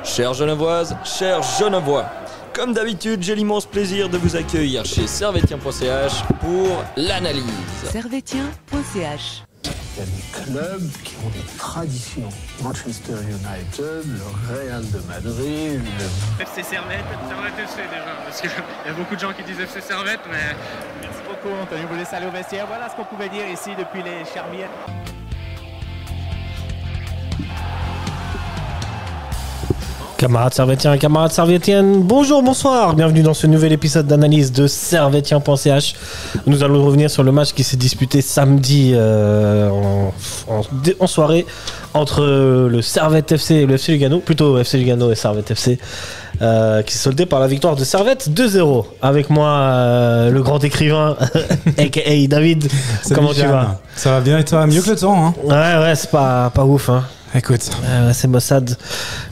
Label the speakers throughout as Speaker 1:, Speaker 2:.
Speaker 1: Chères Genevoises, chers Genevois, comme d'habitude, j'ai l'immense plaisir de vous accueillir chez Servetien.ch pour l'analyse.
Speaker 2: Servetien.ch.
Speaker 3: Il y a des clubs qui ont des traditions. Manchester United, le Real de Madrid, le...
Speaker 4: FC Servette FC déjà, parce qu'il y a beaucoup de gens qui disent FC Servette, mais... Merci beaucoup Anthony, vous laissez aller au vestiaire. Voilà ce qu'on pouvait dire ici depuis les Charmières.
Speaker 5: Camarades Servétiens et camarades Servétiennes, bonjour, bonsoir, bienvenue dans ce nouvel épisode d'analyse de Servetien.ch. Nous allons revenir sur le match qui s'est disputé samedi en soirée entre le Servette FC et le FC Lugano, plutôt FC Lugano et Servette FC, qui s'est soldé par la victoire de Servette 2-0. Avec moi, le grand écrivain, a.k.a. David.
Speaker 6: Salut,
Speaker 5: comment tu vas?
Speaker 6: Ça va bien et toi? Mieux que le temps, hein?
Speaker 5: Ouais, c'est pas ouf, hein.
Speaker 6: Écoute,
Speaker 5: c'est Mossad.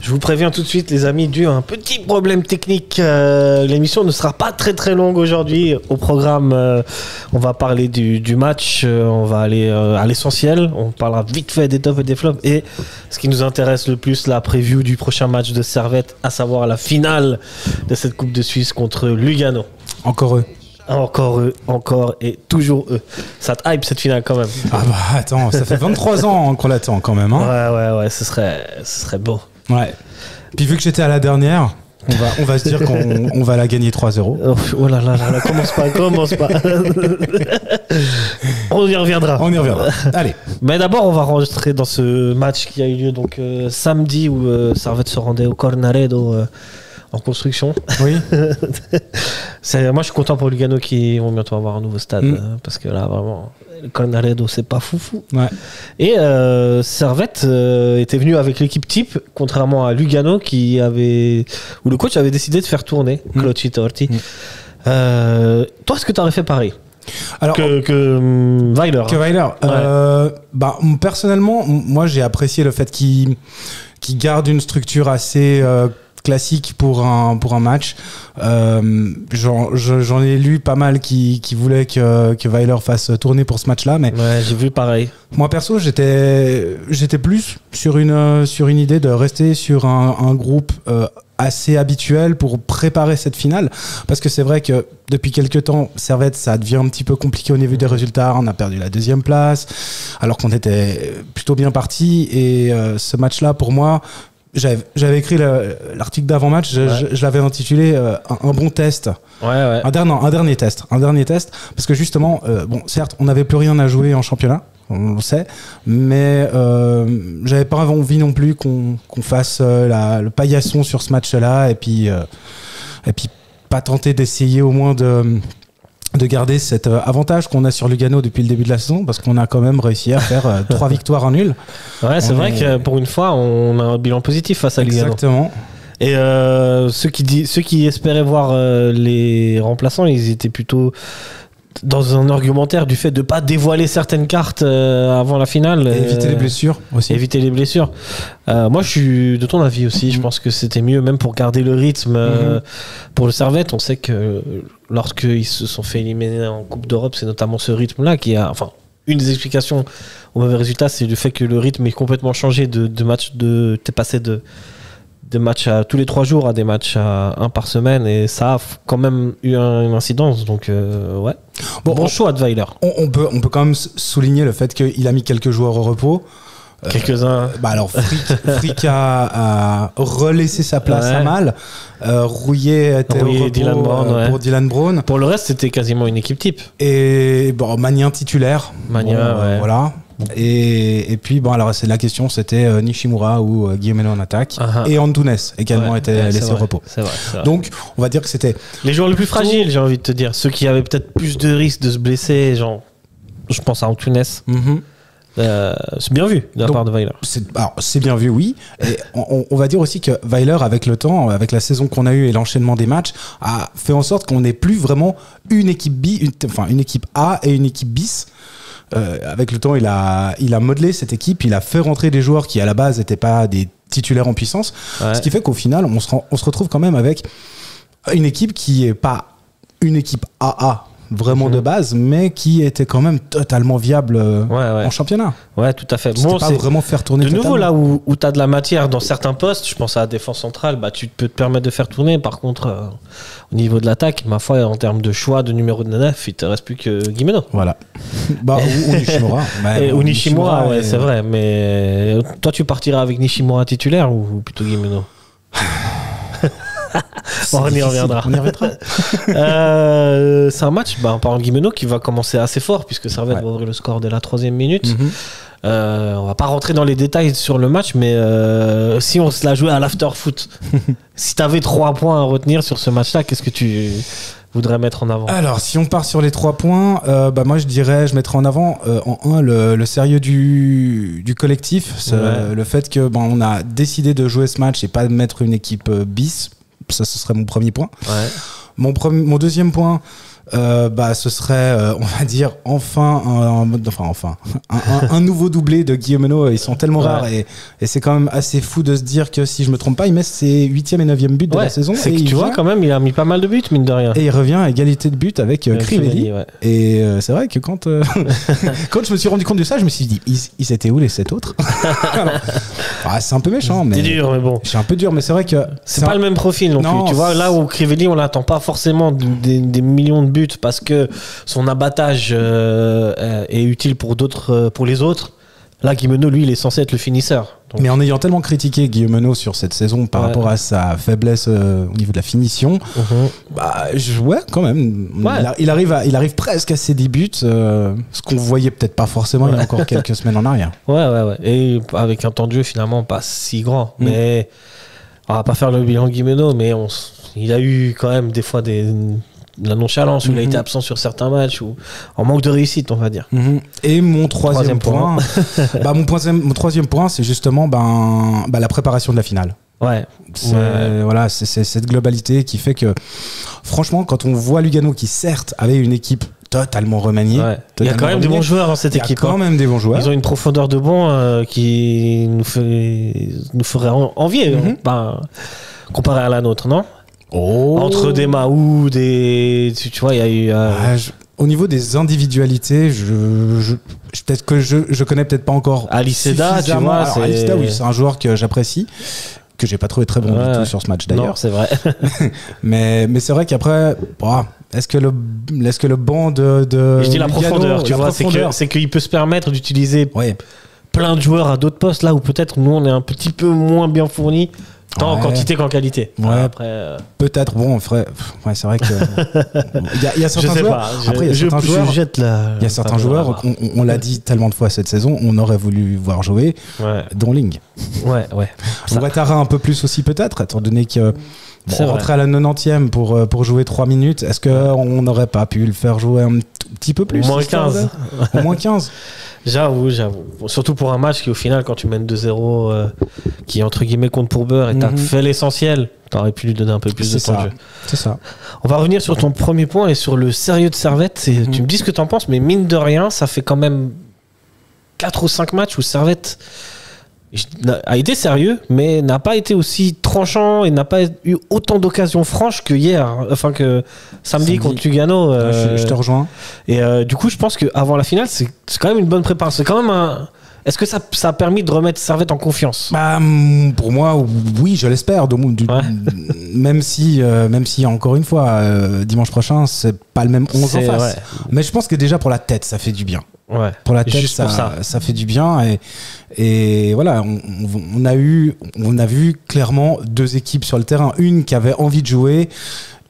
Speaker 5: Je vous préviens tout de suite, les amis, dû à un petit problème technique, l'émission ne sera pas très très longue aujourd'hui. Au programme, on va parler du match, on va aller à l'essentiel, on parlera vite fait des tops et des flops, et ce qui nous intéresse le plus, la preview du prochain match de Servette, à savoir la finale de cette Coupe de Suisse contre Lugano.
Speaker 6: encore eux.
Speaker 5: Encore eux, encore et toujours eux. Ça te hype cette finale quand même.
Speaker 6: Ah bah attends, ça fait 23 ans qu'on l'attend quand même, hein.
Speaker 5: Ouais, ce serait beau.
Speaker 6: Ouais. Puis vu que j'étais à la dernière, on va se dire qu'on va la gagner 3-0.
Speaker 5: Oh là, commence pas. On y reviendra.
Speaker 6: Allez.
Speaker 5: Mais d'abord, on va rentrer dans ce match qui a eu lieu donc samedi où Servette se rendait au Cornaredo en construction.
Speaker 6: Oui.
Speaker 5: Moi, je suis content pour Lugano qui vont bientôt avoir un nouveau stade parce que là, vraiment, le Cornaredo, c'est pas foufou.
Speaker 6: Ouais.
Speaker 5: Et Servette était venu avec l'équipe type, contrairement à Lugano où le coach avait décidé de faire tourner Clotti Torti. Toi, est-ce que tu aurais fait pareil?
Speaker 6: Alors,
Speaker 5: que Weiler.
Speaker 6: Que Weiler.
Speaker 5: Ouais.
Speaker 6: Personnellement, moi, j'ai apprécié le fait qu'il garde une structure assez classique pour un match. J'en ai lu pas mal qui voulaient que Weiler fasse tourner pour ce match-là, mais
Speaker 5: ouais, j'ai vu pareil.
Speaker 6: Moi perso, j'étais plus sur une idée de rester sur un groupe assez habituel pour préparer cette finale, parce que c'est vrai que depuis quelques temps, Servette, ça devient un petit peu compliqué au niveau des résultats. On a perdu la 2e place alors qu'on était plutôt bien parti, et ce match-là, pour moi, j'avais écrit l'article d'avant-match, je l'avais intitulé un bon test.
Speaker 5: Ouais.
Speaker 6: Un dernier test, parce que justement, certes, on n'avait plus rien à jouer en championnat, on le sait, mais j'avais pas envie non plus qu'on fasse le paillasson sur ce match-là, et puis pas tenter d'essayer au moins de garder cet avantage qu'on a sur Lugano depuis le début de la saison, parce qu'on a quand même réussi à faire 3 victoires en nul.
Speaker 5: Ouais, c'est vrai que pour une fois, on a un bilan positif face à Lugano.
Speaker 6: Exactement.
Speaker 5: Et ceux qui espéraient voir les remplaçants, ils étaient plutôt dans un argumentaire du fait de ne pas dévoiler certaines cartes avant la finale.
Speaker 6: Et éviter les blessures aussi.
Speaker 5: Moi, je suis de ton avis aussi. Je pense que c'était mieux, même pour garder le rythme. Pour le Servette, on sait que lorsqu'ils se sont fait éliminer en Coupe d'Europe, c'est notamment ce rythme-là qui a... Enfin, une des explications au mauvais résultat, c'est le fait que le rythme est complètement changé de match. T'es passé de matchs à tous les 3 jours à des matchs à 1 par semaine, et ça a quand même eu une incidence. Donc, ouais. Bon choix de Weiler.
Speaker 6: On peut quand même souligner le fait qu'il a mis quelques joueurs au repos.
Speaker 5: Quelques-uns.
Speaker 6: Alors, Frick a relaissé sa place à Mal. Rouillet était au repos pour Dylan Brown.
Speaker 5: Pour le reste, c'était quasiment une équipe type.
Speaker 6: Et Magnin titulaire.
Speaker 5: Ouais.
Speaker 6: Voilà. Et puis, alors, c'est la question, c'était Nishimura ou Guillemeno en attaque. Et Antunes également était laissé au repos.
Speaker 5: C'est vrai.
Speaker 6: Donc, on va dire que c'était...
Speaker 5: les joueurs les plus fragiles, j'ai envie de te dire. Ceux qui avaient peut-être plus de risques de se blesser, genre, je pense à Antunes. C'est bien vu de la part de Weiler.
Speaker 6: C'est bien vu, oui. Et on va dire aussi que Weiler, avec le temps, avec la saison qu'on a eue et l'enchaînement des matchs, a fait en sorte qu'on n'ait plus vraiment une équipe une équipe A et une équipe bis. Avec le temps, il a modelé cette équipe, il a fait rentrer des joueurs qui à la base n'étaient pas des titulaires en puissance, ce qui fait qu'au final, on se retrouve quand même avec une équipe qui est pas une équipe AA vraiment de base, mais qui était quand même totalement viable en championnat.
Speaker 5: Ouais, tout à fait.
Speaker 6: Bon, pas vraiment faire tourner
Speaker 5: de
Speaker 6: totalement.
Speaker 5: nouveau là où tu as de la matière dans certains postes, je pense à la défense centrale, bah, tu peux te permettre de faire tourner. Par contre, au niveau de l'attaque, ma foi, en termes de choix de numéro de 9, il te reste plus que Guimeno.
Speaker 6: Voilà. Bah, ou Nishimura.
Speaker 5: Ou Nishimura, ouais, c'est vrai. Mais toi, tu partiras avec Nishimura titulaire ou plutôt Guimeno? On y reviendra. C'est un match, en parlant de Guimeno, qui va commencer assez fort, puisque Servette va ouvrir le score dès la 3e minute. On va pas rentrer dans les détails sur le match, mais si on se la jouait à l'after-foot, si tu avais 3 points à retenir sur ce match-là, qu'est-ce que tu voudrais mettre en avant?
Speaker 6: Alors, si on part sur les 3 points, moi je mettrais en avant en 1 le sérieux du collectif, le fait que on a décidé de jouer ce match et pas de mettre une équipe bis. Ça, ce serait mon premier point. Mon deuxième point, ce serait, on va dire, un nouveau doublé de Guillemeno. Ils sont tellement rares et c'est quand même assez fou de se dire que, si je me trompe pas, il met ses 8e et 9e buts de la saison.
Speaker 5: C'est que tu vois, quand même, il a mis pas mal de buts, mine de rien.
Speaker 6: Et il revient à égalité de buts avec Crivelli. Et c'est vrai que quand je me suis rendu compte de ça, je me suis dit, ils étaient où les 7 autres? C'est un peu méchant, mais.
Speaker 5: C'est dur, mais bon.
Speaker 6: C'est un peu dur, mais c'est vrai que.
Speaker 5: C'est pas le même profil non plus. Tu vois, là où Crivelli, on l'attend pas forcément des millions de buts parce que son abattage est utile pour les autres. Là, Guillemeno, lui, il est censé être le finisseur. Donc... Mais
Speaker 6: en ayant tellement critiqué Guillemeno sur cette saison par rapport à sa faiblesse au niveau de la finition, quand même. Il arrive presque à ses 10 buts, ce qu'on voyait peut-être pas forcément il y a encore quelques semaines en arrière.
Speaker 5: Ouais. Et avec un temps de jeu finalement pas si grand. Mais on va pas faire le bilan Guillemeno, mais il a eu quand même des fois la nonchalance où il a été absent sur certains matchs ou en manque de réussite, on va dire.
Speaker 6: Et mon troisième point, mon troisième point, c'est justement la préparation de la finale. C'est cette globalité qui fait que, franchement, quand on voit Lugano qui certes avait une équipe totalement remaniée,
Speaker 5: il y a quand même des bons joueurs dans cette équipe.
Speaker 6: Il y a quand même des bons joueurs.
Speaker 5: Ils ont une profondeur de banc qui nous ferait envier, comparé à la nôtre, non? Entre des Mahou, tu vois, il y a eu.
Speaker 6: Au niveau des individualités, peut-être que je connais peut-être pas encore.
Speaker 5: Aliseda, tu vois.
Speaker 6: Aliseda, oui, c'est un joueur que j'apprécie, que j'ai pas trouvé très bon du tout sur ce match d'ailleurs.
Speaker 5: Non, c'est vrai.
Speaker 6: mais c'est vrai qu'après, est-ce que le banc de
Speaker 5: je dis la profondeur, tu vois, c'est qu'il peut se permettre d'utiliser plein de joueurs à d'autres postes là où peut-être nous on est un petit peu moins bien fournis. Tant en quantité qu'en qualité.
Speaker 6: Après, peut-être, c'est vrai que. Il y a certains joueurs. Après, il y a certains joueurs, on l'a dit tellement de fois cette saison, on aurait voulu voir jouer, dont Ling. Ouattara un peu plus aussi, peut-être, étant donné que. Rentrer à la 90e pour jouer 3 minutes, est-ce qu'on n'aurait pas pu le faire jouer un petit peu plus?
Speaker 5: Au moins 15.
Speaker 6: Au moins 15.
Speaker 5: J'avoue. Surtout pour un match qui, au final, quand tu mènes 2-0, qui entre guillemets compte pour beurre et t'as fait l'essentiel, t'aurais pu lui donner un peu plus de temps de jeu.
Speaker 6: C'est ça.
Speaker 5: On va revenir sur ton premier point et sur le sérieux de Servette. Tu me dis ce que t'en penses, mais mine de rien, ça fait quand même 4 ou 5 matchs où Servette a été sérieux, mais n'a pas été aussi tranchant et n'a pas eu autant d'occasions franches que hier, enfin que samedi contre Lugano.
Speaker 6: Je te rejoins.
Speaker 5: Et du coup, je pense qu'avant la finale, c'est quand même une bonne préparation. C'est quand même Est-ce que ça a permis de remettre Servette en confiance?
Speaker 6: Pour moi, oui, je l'espère. Même si, encore une fois, dimanche prochain, c'est pas le même 11 en face. Mais je pense que déjà pour la tête, ça fait du bien. Pour la tête, ça fait du bien. Et voilà, on a vu clairement 2 équipes sur le terrain. Une qui avait envie de jouer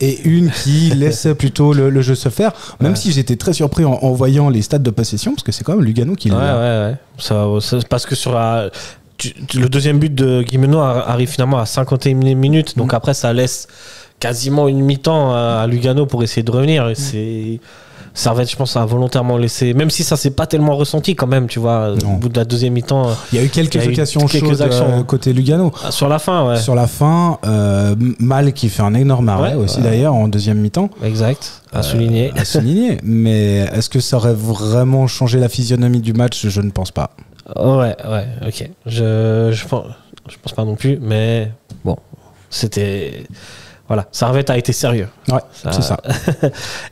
Speaker 6: et une qui laissait plutôt le jeu se faire. Même si j'étais très surpris en voyant les stats de possession, parce que c'est quand même Lugano qui l'a.
Speaker 5: Parce que sur le deuxième but de Guillemeno arrive finalement à 51 minutes. Donc après, ça laisse quasiment une mi-temps à Lugano pour essayer de revenir. Et Servette, je pense, a volontairement laissé, même si ça s'est pas tellement ressenti quand même, tu vois, au bout de la deuxième mi-temps.
Speaker 6: Il y a eu quelques occasions chaudes côté Lugano.
Speaker 5: Sur la fin,
Speaker 6: Sur la fin, Mal qui fait un énorme arrêt aussi d'ailleurs en deuxième mi-temps.
Speaker 5: Exact, à souligner.
Speaker 6: Mais est-ce que ça aurait vraiment changé la physionomie du match? Je ne pense pas.
Speaker 5: Ok. Je pense pas non plus, mais bon, c'était... Voilà, Servette a été sérieux.
Speaker 6: Ouais, c'est ça.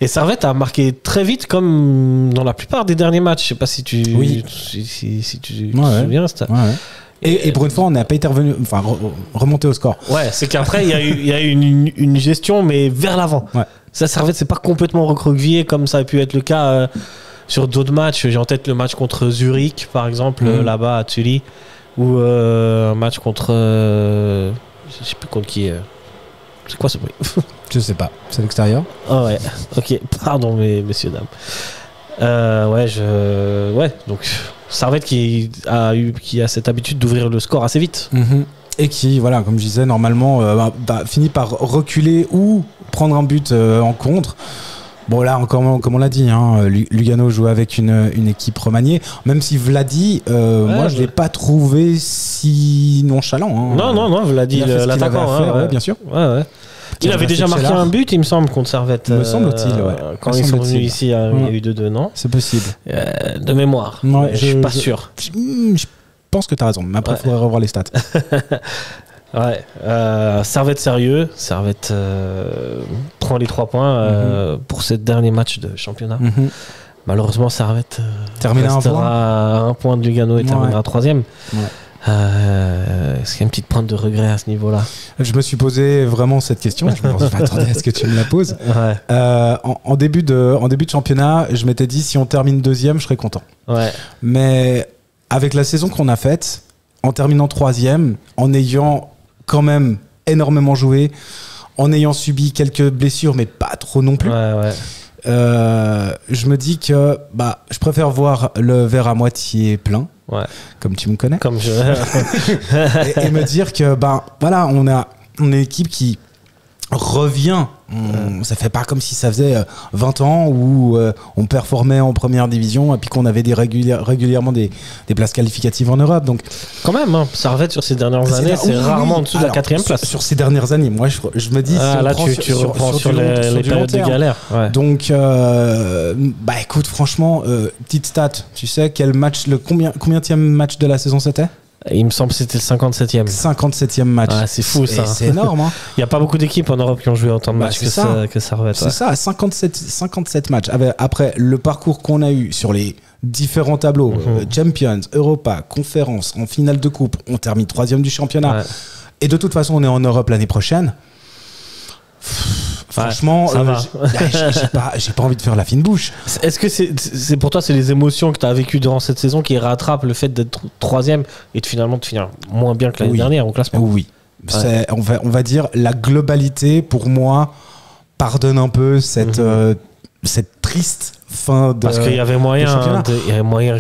Speaker 5: Et Servette a marqué très vite, comme dans la plupart des derniers matchs. Je sais pas si tu si tu te souviens.
Speaker 6: Ouais. Et pour une fois, on n'a pas été remonté au score.
Speaker 5: Ouais, c'est qu'après, il y a eu une gestion, mais vers l'avant. Ouais. Ça, Servette, c'est pas complètement recroquevillé comme ça a pu être le cas sur d'autres matchs. J'ai en tête le match contre Zurich, par exemple, là-bas à Tully, ou un match contre. Je sais plus contre qui. C'est quoi ce bruit?
Speaker 6: Je sais pas. C'est l'extérieur.
Speaker 5: Ah ouais. Ok. Pardon, messieurs dames. Ouais. Donc Servette qui a cette habitude d'ouvrir le score assez vite.
Speaker 6: Et qui, voilà, comme je disais, normalement finit par reculer ou prendre un but en contre. Bon, là, encore, comme on l'a dit, Lugano joue avec une équipe remaniée. Même si Vladi, moi, je l'ai pas trouvé si nonchalant.
Speaker 5: Non, Vladi, l'attaquant.
Speaker 6: Bien sûr.
Speaker 5: Ouais. Il avait déjà marqué un but, il me semble, contre Servette.
Speaker 6: Me semble-t-il,
Speaker 5: quand ils sont venus ici, il y a eu 2-2, non?
Speaker 6: C'est possible.
Speaker 5: De mémoire.
Speaker 6: Ouais,
Speaker 5: je suis pas sûr.
Speaker 6: Je pense que tu as raison, mais après, il faudrait revoir les stats.
Speaker 5: Ouais. Servette sérieux. Servette prend les 3 points pour ce dernier match de championnat. Malheureusement, Servette restera à 1 point de Lugano et terminera 3e. Ouais. Est-ce qu'il y a une petite pointe de regret à ce niveau-là?
Speaker 6: Je me suis posé vraiment cette question. Je m'attendais à ce que tu me la poses. Ouais. En début de championnat, je m'étais dit si on termine 2e, je serais content.
Speaker 5: Ouais.
Speaker 6: Mais avec la saison qu'on a faite, en terminant 3e, en ayant quand même énormément joué, en ayant subi quelques blessures, mais pas trop non plus.
Speaker 5: Ouais.
Speaker 6: Je me dis que je préfère voir le verre à moitié plein.
Speaker 5: Ouais.
Speaker 6: Comme tu me connais.
Speaker 5: Comme je...
Speaker 6: et me dire que voilà, on est une équipe qui revient. Ça fait pas comme si ça faisait 20 ans où on performait en première division et puis qu'on avait régulièrement des places qualificatives en Europe. Donc
Speaker 5: quand même, Servette sur ces dernières années, c'est rarement en dessous de la 4e place.
Speaker 6: Sur ces dernières années, moi je me dis si
Speaker 5: là tu reprends sur les périodes de galère. Ouais.
Speaker 6: Donc écoute, franchement, petite stat, tu sais quel match, combienième match de la saison c'était?
Speaker 5: Il me semble que c'était le 57e.
Speaker 6: 57e match.
Speaker 5: Ah, c'est fou ça.
Speaker 6: C'est énorme.
Speaker 5: Il n'y a pas beaucoup d'équipes en Europe qui ont joué autant de matchs que Servette.
Speaker 6: C'est ça, 57 matchs. Après le parcours qu'on a eu sur les différents tableaux, Champions, Europa, Conférence, en finale de coupe, on termine 3e du championnat. Ouais. Et de toute façon, on est en Europe l'année prochaine. Franchement, j'ai pas envie de faire la fine bouche.
Speaker 5: Est-ce que c'est pour toi, c'est les émotions que tu as vécues durant cette saison qui rattrapent le fait d'être 3e et de finalement de finir moins bien que l'année dernière au classement?
Speaker 6: Oui. Ouais. On va dire la globalité, pour moi, pardonne un peu cette triste fin de.
Speaker 5: Parce qu'il y avait moyen,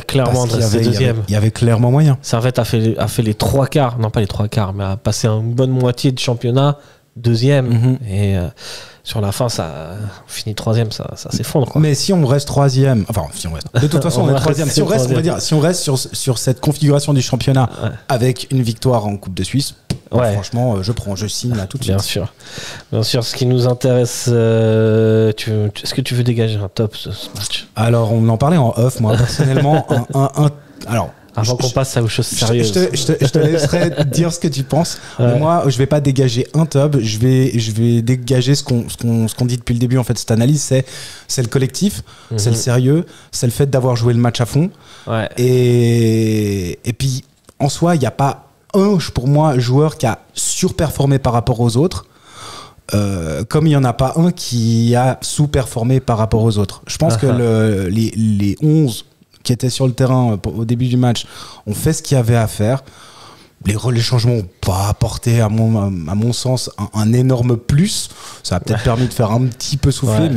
Speaker 5: clairement de rester 2e.
Speaker 6: Il y avait clairement moyen.
Speaker 5: Servette a fait les 3 quarts, non pas les 3 quarts, mais a passé une bonne moitié de championnat 2e et sur la fin ça finit 3e, ça s'effondre quoi.
Speaker 6: Mais si on reste 3e, de toute façon on est 3e, si on reste, on va dire, si on reste sur cette configuration du championnat avec une victoire en Coupe de Suisse, franchement je signe là tout de suite.
Speaker 5: Bien sûr, ce qui nous intéresse, est-ce que tu veux dégager un top ce match?
Speaker 6: Alors on en parlait en off, moi personnellement
Speaker 5: avant qu'on passe aux choses sérieuses.
Speaker 6: Je te laisserai dire ce que tu penses. Ouais. Mais moi, je vais pas dégager un top. Je vais dégager ce qu'on dit depuis le début. En fait, cette analyse, c'est le collectif, c'est le sérieux, c'est le fait d'avoir joué le match à fond.
Speaker 5: Ouais.
Speaker 6: Et puis, en soi, il n'y a pas pour moi, joueur qui a surperformé par rapport aux autres. Comme il n'y en a pas un qui a sous-performé par rapport aux autres. Je pense que les 11 qui étaient sur le terrain au début du match ont fait ce qu'il y avait à faire. Les changements n'ont pas apporté, à mon sens, un énorme plus. Ça a peut-être permis de faire un petit peu souffler,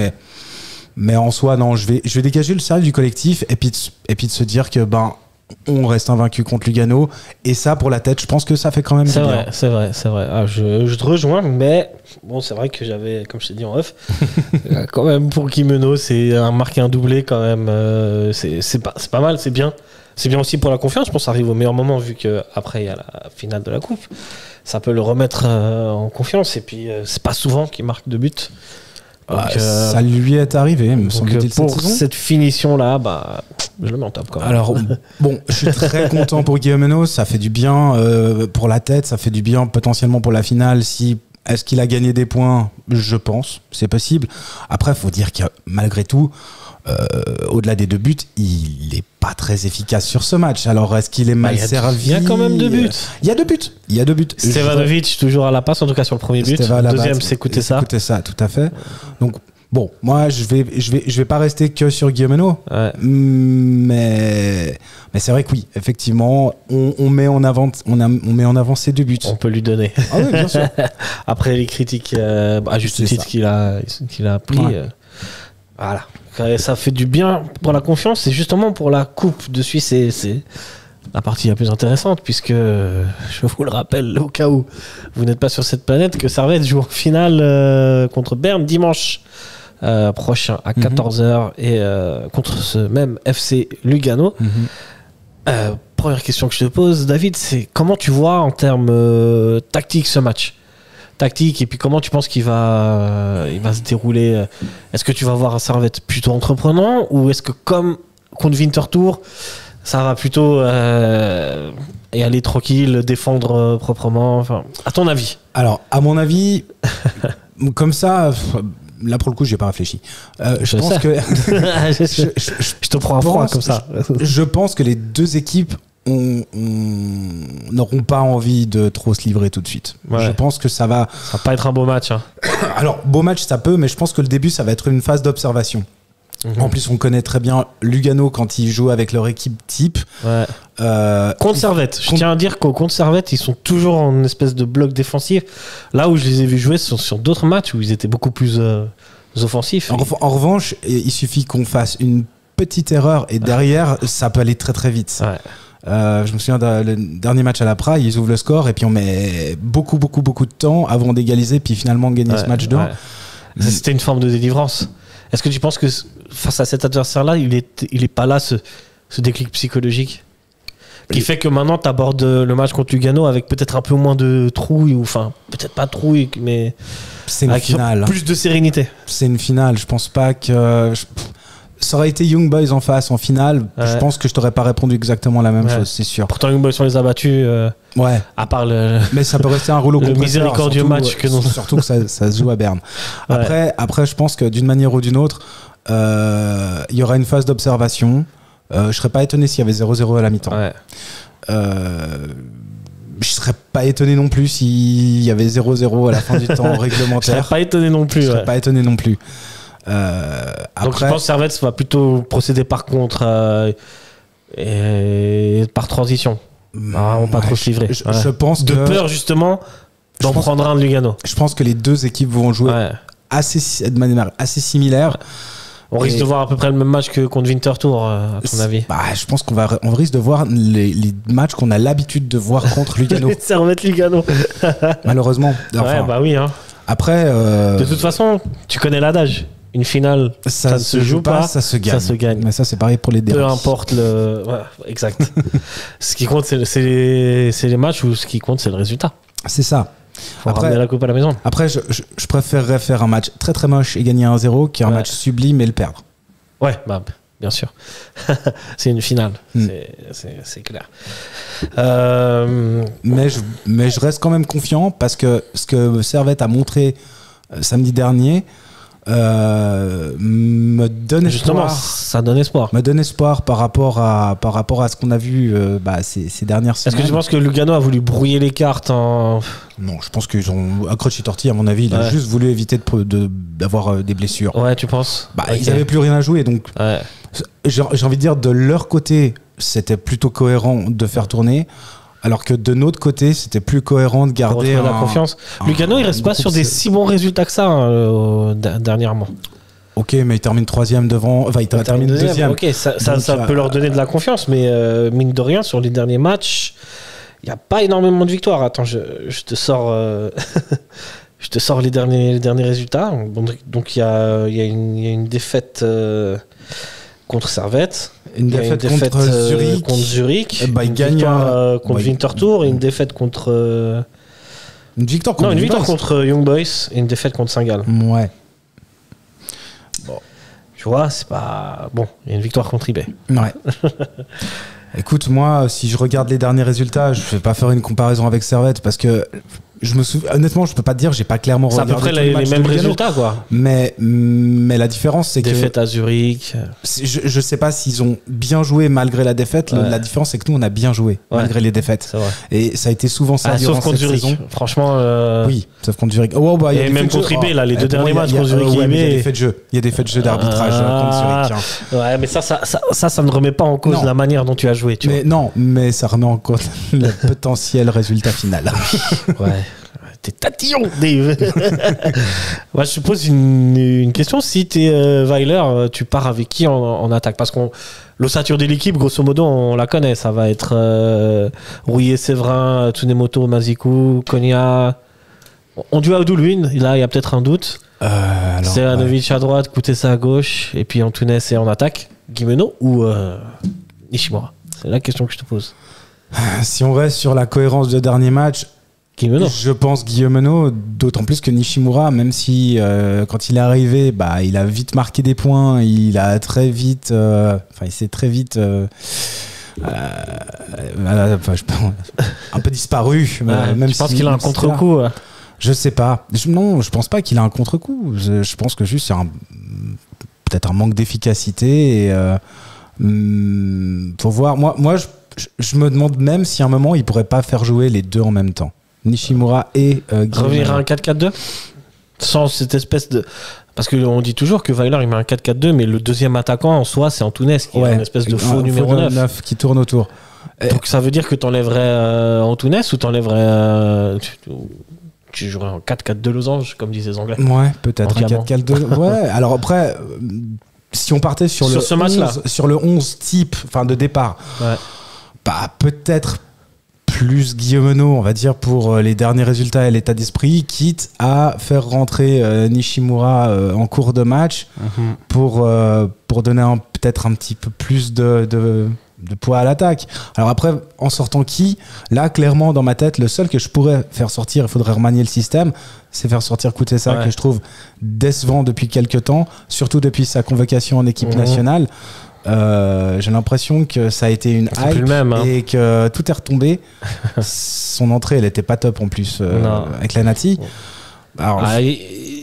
Speaker 6: mais en soi, non, je vais dégager le sérieux du collectif et puis de se dire que on reste invaincu contre Lugano, et ça, pour la tête, je pense que ça fait quand même du bien.
Speaker 5: C'est vrai. Je te rejoins, mais bon, c'est vrai que j'avais, comme je t'ai dit en off, quand même pour Kimeno, c'est marquer un doublé quand même, c'est pas mal, c'est bien. C'est bien aussi pour la confiance, je pense que ça arrive au meilleur moment vu qu'après il y a la finale de la coupe. Ça peut le remettre en confiance, et puis c'est pas souvent qu'il marque de but. Donc,
Speaker 6: ça lui est arrivé, me semble-t-il,
Speaker 5: pour cette finition-là, je le mets en top quand même.
Speaker 6: Alors, bon, je suis très content pour Guillemeno, ça fait du bien pour la tête, ça fait du bien potentiellement pour la finale si Est-ce qu'il a gagné des points ? Je pense, c'est possible. Après, il faut dire que malgré tout, au-delà des 2 buts, il n'est pas très efficace sur ce match. Alors, est-ce qu'il est mal servi ?
Speaker 5: Il y a quand même 2 buts.
Speaker 6: Il y a 2 buts.
Speaker 5: Stevanovic, toujours à la passe, en tout cas sur le premier but. Le deuxième, c'est Kutesa.
Speaker 6: Kutesa, tout à fait. Donc, bon, moi, je vais pas rester que sur Guillemeno. Ouais. Mais c'est vrai que oui, effectivement, on met en avant ces 2 buts.
Speaker 5: On peut lui donner.
Speaker 6: Ah oui, bien sûr.
Speaker 5: Après les critiques, à juste titre qu'il a pris. Ouais. Voilà. Ça fait du bien pour la confiance et justement pour la Coupe de Suisse, c'est la partie la plus intéressante puisque, je vous le rappelle, au cas où vous n'êtes pas sur cette planète, que Servette joue en finale contre Berne dimanche prochain à 14h et contre ce même FC Lugano. Première question que je te pose, David, c'est comment tu vois en termes tactiques ce match ? Tactique et puis comment tu penses qu'il va se dérouler? Est-ce que tu vas voir un Servette plutôt entreprenant ou est-ce que comme contre Winterthur ça va plutôt et aller tranquille, défendre proprement, enfin, à ton avis?
Speaker 6: Alors à mon avis comme ça, là pour le coup j'ai pas réfléchi, je pense que
Speaker 5: je te prends à froid comme ça.
Speaker 6: Je pense que les deux équipes n'auront pas envie de trop se livrer tout de suite. Ouais. Je pense que ça va
Speaker 5: pas être un beau match, hein.
Speaker 6: Alors beau match ça peut, mais je pense que le début ça va être une phase d'observation. En plus on connaît très bien Lugano quand ils jouent avec leur équipe type.
Speaker 5: Ouais. Contre Servette, je tiens à dire qu'au contre Servette ils sont toujours en espèce de bloc défensif. Là où je les ai vus jouer sur d'autres matchs où ils étaient beaucoup plus offensifs.
Speaker 6: En revanche il suffit qu'on fasse une petite erreur et derrière ça peut aller très très vite. Ouais. Je me souviens le dernier match à la Praille, ils ouvrent le score et puis on met beaucoup de temps avant d'égaliser puis finalement gagner ce match 2. Ouais.
Speaker 5: C'était une forme de délivrance. Est-ce que tu penses que face à cet adversaire-là, il est pas là ce déclic psychologique qui fait que maintenant tu abordes le match contre Lugano avec peut-être un peu moins de trouille, ou enfin peut-être pas trouille, mais
Speaker 6: c'est une finale.
Speaker 5: Plus de sérénité.
Speaker 6: C'est une finale. Je pense pas que ça aurait été Young Boys en face en finale. Ouais. Je pense que je t'aurais pas répondu exactement la même chose, c'est sûr.
Speaker 5: Pourtant Young Boys on les a battus.
Speaker 6: Ouais.
Speaker 5: À part
Speaker 6: mais ça peut rester un rouleau compresseur.
Speaker 5: Le miséricordieux match que nous.
Speaker 6: Surtout que ça se joue à Berne. Ouais. Après, je pense que d'une manière ou d'une autre, il y aura une phase d'observation. Je serais pas étonné s'il y avait 0-0 à la mi-temps. Ouais. Je serais pas étonné non plus s'il y avait 0-0 à la fin du temps réglementaire.
Speaker 5: Je serais pas étonné non plus.
Speaker 6: Je serais pas étonné non plus.
Speaker 5: Donc je pense que Servette va plutôt procéder par contre et par transition. On va pas trop se livrer.
Speaker 6: Je pense
Speaker 5: de peur justement d'en prendre un de Lugano.
Speaker 6: Je pense que les deux équipes vont jouer de manière assez similaire.
Speaker 5: On risque de voir à peu près le même match que contre Winterthur, à ton avis?
Speaker 6: Je pense qu'on risque de voir les matchs qu'on a l'habitude de voir contre Lugano.
Speaker 5: Servette Lugano.
Speaker 6: Malheureusement. Enfin,
Speaker 5: oui. Hein.
Speaker 6: Après.
Speaker 5: De toute façon, tu connais l'adage. Une finale, ça ne se joue pas, ça se gagne.
Speaker 6: Mais ça, c'est pareil pour les derbies.
Speaker 5: Peu importe le. Ouais, exact. Ce qui compte, c'est les matchs, ou ce qui compte, c'est le résultat.
Speaker 6: C'est ça.
Speaker 5: Faut ramener la coupe à la maison.
Speaker 6: Après, je préférerais faire un match très très moche et gagner 1-0 qu'un match sublime et le perdre.
Speaker 5: Ouais, bien sûr. C'est une finale. C'est clair.
Speaker 6: Mais je reste quand même confiant parce que ce que Servette a montré samedi dernier me donne
Speaker 5: justement
Speaker 6: espoir.
Speaker 5: Ça donne espoir.
Speaker 6: Me donne espoir par rapport à ce qu'on a vu ces dernières semaines.
Speaker 5: Est-ce que tu penses que Lugano a voulu brouiller les cartes en...
Speaker 6: Non, je pense qu'ils ont accroché tortille à mon avis. Il a juste voulu éviter d'avoir des blessures.
Speaker 5: Ouais, tu penses?
Speaker 6: Ils n'avaient plus rien à jouer, donc j'ai envie de dire de leur côté, c'était plutôt cohérent de faire tourner. Alors que de notre côté, c'était plus cohérent de garder
Speaker 5: la confiance. Lugano, il reste pas sur des si bons résultats que ça dernièrement.
Speaker 6: Ok, mais il termine 3e devant. Enfin, il termine 2e.
Speaker 5: Ok, ça peut leur donner de la confiance, mais mine de rien, sur les derniers matchs, il n'y a pas énormément de victoires. Attends, je te sors. Je te sors les derniers résultats. Donc il y a une défaite contre Servette.
Speaker 6: Une défaite contre Zurich.
Speaker 5: Une victoire contre Winterthur et une défaite contre.
Speaker 6: Une victoire
Speaker 5: contre Young Boys et une défaite contre Saint-Gall.
Speaker 6: Ouais.
Speaker 5: Bon. Tu vois, c'est pas. Bon, il y a une victoire contre eBay.
Speaker 6: Ouais. Écoute, moi, si je regarde les derniers résultats, je vais pas faire une comparaison avec Servette parce que Honnêtement, je peux pas te dire, j'ai pas clairement
Speaker 5: C'est à
Speaker 6: regardé
Speaker 5: peu près
Speaker 6: tous les
Speaker 5: les
Speaker 6: matchs
Speaker 5: mêmes
Speaker 6: de Lugano.
Speaker 5: résultats, quoi.
Speaker 6: Mais la différence, c'est que
Speaker 5: Défaite à Zurich.
Speaker 6: je sais pas s'ils ont bien joué malgré la défaite.
Speaker 5: Ouais.
Speaker 6: La différence, c'est que nous, on a bien joué malgré les défaites.
Speaker 5: C'est vrai.
Speaker 6: Et ça a été souvent ça durant
Speaker 5: sauf contre
Speaker 6: cette
Speaker 5: Zurich.
Speaker 6: saison.
Speaker 5: Franchement.
Speaker 6: Oui, sauf contre Zurich. Oh, bah, il y a
Speaker 5: Et
Speaker 6: des
Speaker 5: même
Speaker 6: faits de
Speaker 5: contre
Speaker 6: jeu.
Speaker 5: IB, là, les deux
Speaker 6: pour moi,
Speaker 5: derniers matchs contre Zurich
Speaker 6: ouais,
Speaker 5: et
Speaker 6: mais il y a
Speaker 5: IB.
Speaker 6: des faits de jeu. Il y a des faits de jeu d'arbitrage contre Zurich. Hein.
Speaker 5: Ouais, mais ça ne remet pas en cause
Speaker 6: Non.
Speaker 5: la manière dont tu as joué. Tu
Speaker 6: Mais non, mais ça remet en cause le potentiel résultat final.
Speaker 5: vois. Ouais. T'es tatillon, Dave. Moi, je te pose une question. Si t'es Weiler, tu pars avec qui en attaque? Parce qu'on l'ossature de l'équipe, grosso modo, on la connaît. Ça va être Rouillet, Séverin, Tsunemoto, Mazikou, Konya. On dit Audoulouine. Là, il y a peut-être un doute. Seranovic à droite, Koutessa à gauche. Et puis Antunes est en attaque. Guimeno ou Nishimura? C'est la question que je te pose.
Speaker 6: Si on reste sur la cohérence de dernier match,
Speaker 5: Guimeno.
Speaker 6: je pense Guillemeno, d'autant plus que Nishimura, même si quand il est arrivé, bah, il a vite marqué des points, il a très vite, il s'est très vite un peu disparu. Même
Speaker 5: je pense
Speaker 6: si-
Speaker 5: qu'il a un
Speaker 6: même si
Speaker 5: contre-coup.
Speaker 6: Je sais pas. Non, je pense pas qu'il a un contre-coup. Je pense que juste c'est peut-être un manque d'efficacité. Et faut voir. Moi, je me demande même si à un moment il pourrait pas faire jouer les deux en même temps. Nishimura et
Speaker 5: Revenir à un
Speaker 6: Guillemeno.
Speaker 5: 4-4-2 sans cette espèce de... Parce qu'on dit toujours que Weiler il met un 4-4-2, mais le deuxième attaquant en soi c'est Antunes qui est une espèce de faux numéro 9.
Speaker 6: Qui tourne autour.
Speaker 5: Donc ça veut dire que t'enlèverais Antunes ou t'enlèverais... tu jouerais en 4-4-2 losange, comme disaient les Anglais.
Speaker 6: Ouais, peut-être
Speaker 5: En
Speaker 6: un
Speaker 5: diamant.
Speaker 6: 4-4-2. Ouais, alors après, si on partait sur
Speaker 5: ce match-là.
Speaker 6: sur le 11 type de départ,
Speaker 5: Ouais.
Speaker 6: bah, peut-être plus Guillemeno, on va dire, pour les derniers résultats et l'état d'esprit, quitte à faire rentrer Nishimura en cours de match pour donner peut-être un petit peu plus de poids à l'attaque. Alors après, en sortant qui? Là, clairement, dans ma tête, le seul que je pourrais faire sortir, il faudrait remanier le système, c'est faire sortir Koutessa,
Speaker 5: Ouais.
Speaker 6: que je trouve décevant depuis quelques temps, surtout depuis sa convocation en équipe nationale. J'ai l'impression que ça a été une
Speaker 5: C'est plus
Speaker 6: hype
Speaker 5: le même, hein.
Speaker 6: et que tout est retombé. Son entrée, elle était pas top en plus
Speaker 5: Non.
Speaker 6: avec la Nati. Alors,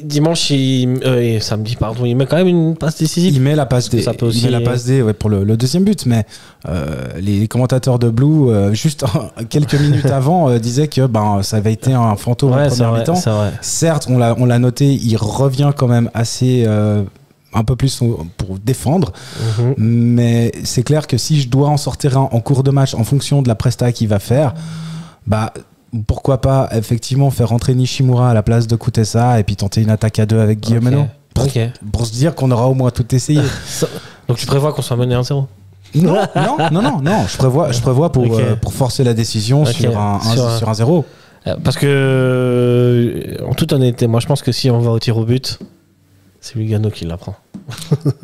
Speaker 5: Dimanche, et samedi, pardon, il met quand même une passe décisive.
Speaker 6: il met la passe D.
Speaker 5: Ça peut
Speaker 6: Il met la
Speaker 5: aussi-
Speaker 6: passe D pour le deuxième but, mais les commentateurs de Blue, juste quelques minutes avant, disaient que ça avait été un fantôme en
Speaker 5: Ouais, c'est
Speaker 6: première
Speaker 5: vrai,
Speaker 6: mi-temps.
Speaker 5: c'est vrai.
Speaker 6: Certes, on l'a noté, il revient quand même assez un peu plus pour défendre, mais c'est clair que si je dois en sortir un en cours de match en fonction de la presta qu'il va faire, pourquoi pas effectivement faire rentrer Nishimura à la place de Koutessa et puis tenter une attaque à deux avec Guillemeno
Speaker 5: Ok.
Speaker 6: pour se dire qu'on aura au moins tout essayé.
Speaker 5: Donc tu prévois qu'on soit mené 1-0?
Speaker 6: Non, je prévois pour,
Speaker 5: Ok.
Speaker 6: pour forcer la décision
Speaker 5: Ok.
Speaker 6: sur un 0.
Speaker 5: Parce que, en toute honnêteté, moi je pense que si on va au tir au but, c'est Lugano qui l'apprend.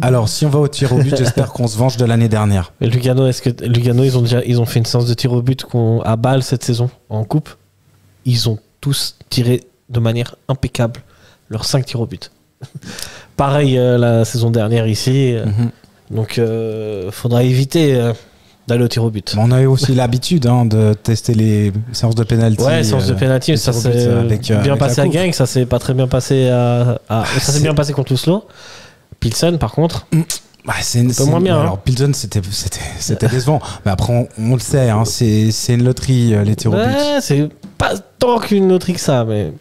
Speaker 6: Alors, si on va au tir au but, j'espère qu'on se venge de l'année dernière.
Speaker 5: Mais Lugano, ils ont fait une séance de tir au but à Bâle cette saison en coupe. Ils ont tous tiré de manière impeccable leurs 5 tirs au but. Pareil la saison dernière ici. Donc, faudra éviter d'aller au tir au but.
Speaker 6: On a eu aussi l'habitude de tester les séances de pénalty.
Speaker 5: Ouais, séance de pénalty, ça
Speaker 6: tirs au but,
Speaker 5: s'est
Speaker 6: avec
Speaker 5: bien
Speaker 6: la
Speaker 5: passé à
Speaker 6: coupe.
Speaker 5: Genk, ça s'est pas très bien passé ça s'est bien passé contre Oslo. Pilsen, par contre,
Speaker 6: C'est
Speaker 5: peu moins bien,
Speaker 6: Alors, Pilsen, c'était décevant. Mais après, on le sait, c'est une loterie, les tirs au but.
Speaker 5: ouais, c'est pas tant qu'une loterie que ça, mais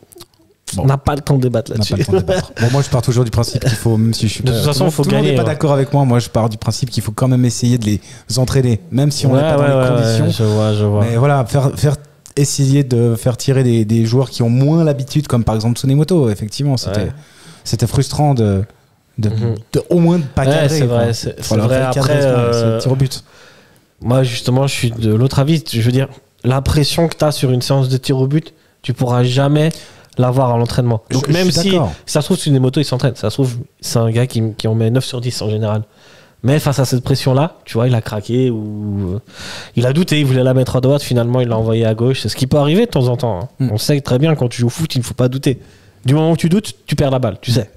Speaker 6: Bon.
Speaker 5: on n'a pas le temps de débattre
Speaker 6: On n'a
Speaker 5: là-dessus.
Speaker 6: pas le temps de débattre. Bon, moi, je pars toujours du principe qu'il faut, même si je suis
Speaker 5: De toute façon, il faut
Speaker 6: tout le monde
Speaker 5: gagner,
Speaker 6: n'est pas
Speaker 5: ouais.
Speaker 6: d'accord avec moi. Moi, je pars du principe qu'il faut quand même essayer de les entraîner, même si on n'est pas dans les conditions.
Speaker 5: je vois.
Speaker 6: Mais voilà, essayer de faire tirer des joueurs qui ont moins l'habitude, comme par exemple Tsunemoto. Effectivement, c'était frustrant de au moins de pas cadrer.
Speaker 5: c'est vrai,
Speaker 6: quoi.
Speaker 5: c'est
Speaker 6: Faut leur
Speaker 5: vrai.
Speaker 6: faire cadrer,
Speaker 5: Après,
Speaker 6: c'est le tir au but.
Speaker 5: moi, justement, je suis de l'autre avis. Je veux dire, la pression que tu as sur une séance de tir au but, tu pourras jamais l'avoir à l'entraînement. Donc,
Speaker 6: Je
Speaker 5: même
Speaker 6: suis
Speaker 5: si
Speaker 6: d'accord.
Speaker 5: ça se trouve, Tsunemoto, il s'entraîne. Ça se trouve, c'est un gars qui en met 9 sur 10 en général. Mais face à cette pression-là, tu vois, il a craqué ou il a douté, il voulait la mettre à droite, finalement il l'a envoyé à gauche. C'est ce qui peut arriver de temps en temps. On sait très bien quand tu joues au foot, il ne faut pas douter. Du moment où tu doutes, tu perds la balle, tu sais.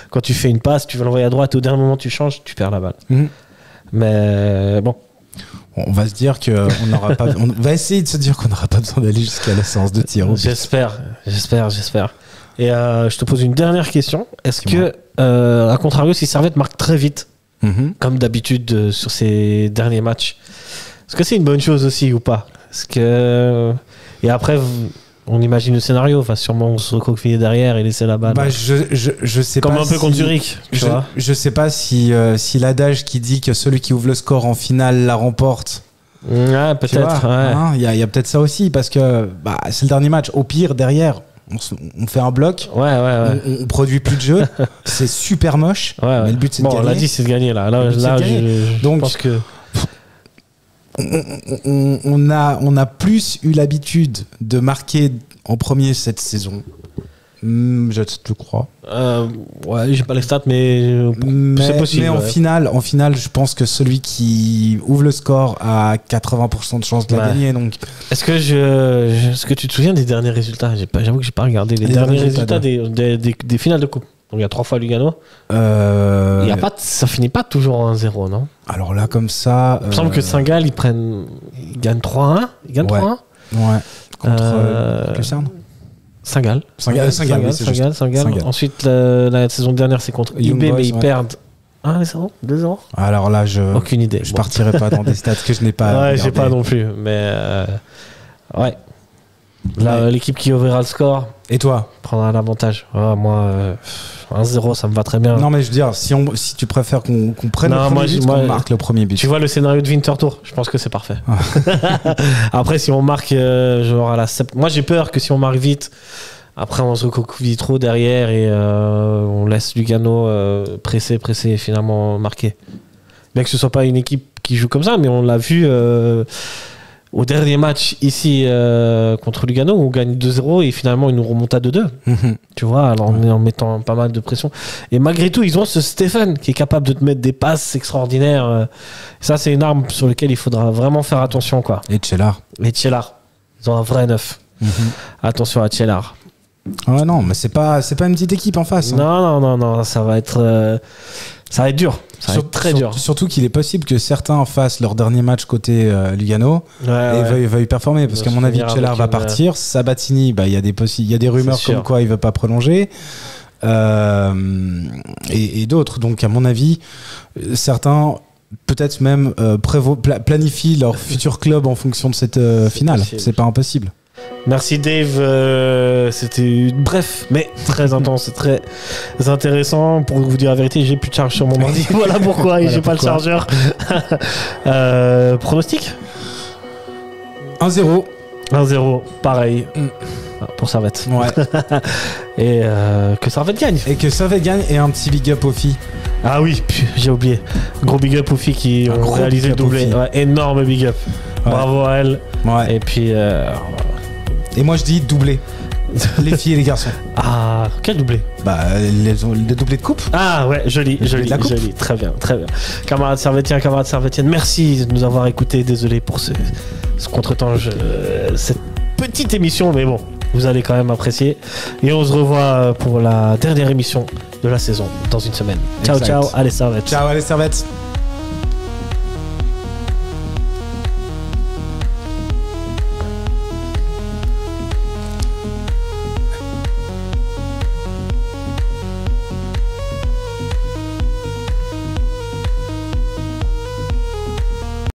Speaker 5: Quand tu fais une passe, tu veux l'envoyer à droite, au dernier moment tu changes, tu perds la balle. Mais bon,
Speaker 6: On va se dire que on va essayer de se dire qu'on n'aura pas besoin d'aller jusqu'à la séance de tir.
Speaker 5: J'espère. Et je te pose une dernière question. Est-ce
Speaker 6: Dis-moi.
Speaker 5: que, à contrario, si Servette marque très vite,
Speaker 6: Mhm.
Speaker 5: comme d'habitude sur ces derniers matchs, est-ce que c'est une bonne chose aussi ou pas? Et après, on imagine le scénario, va sûrement se recroqueviller derrière et laisser la balle.
Speaker 6: Bah, je sais
Speaker 5: Comme
Speaker 6: pas
Speaker 5: un peu
Speaker 6: si-
Speaker 5: contre Zurich, tu vois.
Speaker 6: Je sais pas si l'adage qui dit que celui qui ouvre le score en finale la remporte.
Speaker 5: Ouais,
Speaker 6: Tu vois,
Speaker 5: peut-être. Ouais.
Speaker 6: hein, il y a peut-être ça aussi parce que c'est le dernier match. Au pire, derrière, on fait un bloc.
Speaker 5: Ouais.
Speaker 6: On produit plus de jeu. C'est super moche.
Speaker 5: Ouais.
Speaker 6: Mais le but, c'est de
Speaker 5: Bon, on
Speaker 6: gagner.
Speaker 5: l'a dit, c'est de gagner là.
Speaker 6: Le but, c'est de gagner.
Speaker 5: Je
Speaker 6: Donc,
Speaker 5: pense que.
Speaker 6: On a plus eu l'habitude de marquer en premier cette saison. Je te crois.
Speaker 5: Ouais, j'ai pas les stats, mais c'est possible.
Speaker 6: Mais en finale, je pense que celui qui ouvre le score a 80% de chances de la
Speaker 5: Ouais.
Speaker 6: gagner. Donc,
Speaker 5: Est-ce que tu te souviens des derniers résultats? J'avoue que j'ai pas regardé les derniers résultats des finales de coupe. Donc il y a 3 fois Lugano. Ça finit pas toujours en 1-0, non?
Speaker 6: alors là, comme ça.
Speaker 5: Il me semble que Saint-Gall, ils gagnent 3-1. Ils gagnent
Speaker 6: Ouais.
Speaker 5: 3-1.
Speaker 6: Ouais. Contre
Speaker 5: Euh,
Speaker 6: Lucerne.
Speaker 5: Saint-Gall.
Speaker 6: Saint-Gall, oui, c'est juste.
Speaker 5: Saint-Gall. Ensuite, la saison dernière, c'est contre
Speaker 6: Young
Speaker 5: IB,
Speaker 6: Boys,
Speaker 5: mais ils
Speaker 6: ouais.
Speaker 5: perdent 1-0, 2-0.
Speaker 6: Alors là,
Speaker 5: Aucune idée.
Speaker 6: je
Speaker 5: Bon.
Speaker 6: partirai pas dans des stats que je n'ai pas.
Speaker 5: Ouais, j'ai
Speaker 6: regardées.
Speaker 5: pas non plus. Mais ouais. Là,
Speaker 6: Ouais.
Speaker 5: l'équipe qui ouvrira le score
Speaker 6: Et toi?
Speaker 5: prendra l'avantage. Moi, 1-0, ça me va très bien.
Speaker 6: Non, mais je veux dire, si tu préfères qu'on prenne
Speaker 5: Non,
Speaker 6: le
Speaker 5: moi,
Speaker 6: premier but,
Speaker 5: moi,
Speaker 6: qu'on marque le premier but.
Speaker 5: Tu vois le scénario de Winterthur, je pense que c'est parfait.
Speaker 6: Ah.
Speaker 5: Après, si on marque genre à la moi j'ai peur que si on marque vite, après on se recroqueville trop derrière et on laisse Lugano presser et finalement marquer. Bien que ce soit pas une équipe qui joue comme ça, mais on l'a vu au dernier match ici contre Lugano où on gagne 2-0 et finalement ils nous remontent à 2-2.
Speaker 6: Mhm.
Speaker 5: Tu vois, alors en mettant pas mal de pression. Et malgré tout, ils ont ce Stéphane qui est capable de te mettre des passes extraordinaires. Ça, c'est une arme sur laquelle il faudra vraiment faire attention, quoi.
Speaker 6: Et Tchellar.
Speaker 5: Et Tchellar, ils ont un vrai neuf. Attention à Tchellar.
Speaker 6: Ouais, non, mais c'est pas une petite équipe en face. hein.
Speaker 5: Non, ça va être dur. Ça va être très dur.
Speaker 6: Surtout qu'il est possible que certains fassent leur dernier match côté Lugano
Speaker 5: Ouais,
Speaker 6: et
Speaker 5: ouais.
Speaker 6: veuillent performer. Parce
Speaker 5: Ils
Speaker 6: qu'à
Speaker 5: vont
Speaker 6: mon avis,
Speaker 5: finir
Speaker 6: Tchellar
Speaker 5: avec
Speaker 6: va
Speaker 5: une,
Speaker 6: partir. Sabatini, il y a des rumeurs
Speaker 5: C'est sûr.
Speaker 6: comme quoi il veut pas prolonger. Et d'autres. Donc, à mon avis, certains peut-être même planifient leur futur club en fonction de cette finale.
Speaker 5: possible.
Speaker 6: C'est pas impossible.
Speaker 5: Merci Dave, c'était bref mais très intense, très intéressant. Pour vous dire la vérité, j'ai plus de charge sur mon ordi. Voilà pourquoi, et j'ai pas le chargeur. Pronostic
Speaker 6: 1-0.
Speaker 5: 1-0, pareil. Pour Servette.
Speaker 6: Ouais.
Speaker 5: Et que Servette gagne.
Speaker 6: Et que Servette gagne et un petit big up aux filles.
Speaker 5: Ah oui, j'ai oublié. Gros big up aux filles qui ont
Speaker 6: gros
Speaker 5: réalisé
Speaker 6: big
Speaker 5: le
Speaker 6: up aux
Speaker 5: doublé.
Speaker 6: filles.
Speaker 5: Ouais, énorme big up.
Speaker 6: Ouais.
Speaker 5: Bravo à elles.
Speaker 6: Ouais.
Speaker 5: Et puis.
Speaker 6: Et moi je dis doublé. Les filles et les garçons.
Speaker 5: Ah, quel doublé?
Speaker 6: Les doublés de coupe.
Speaker 5: Ah ouais, joli,
Speaker 6: de la coupe.
Speaker 5: très bien. Camarades servétiennes, merci de nous avoir écoutés. Désolé pour ce contretemps, cette petite émission, mais bon, vous allez quand même apprécier. Et on se revoit pour la dernière émission de la saison dans une semaine. Ciao,
Speaker 6: Exact.
Speaker 5: ciao, allez Servette.
Speaker 6: Ciao, allez Servette.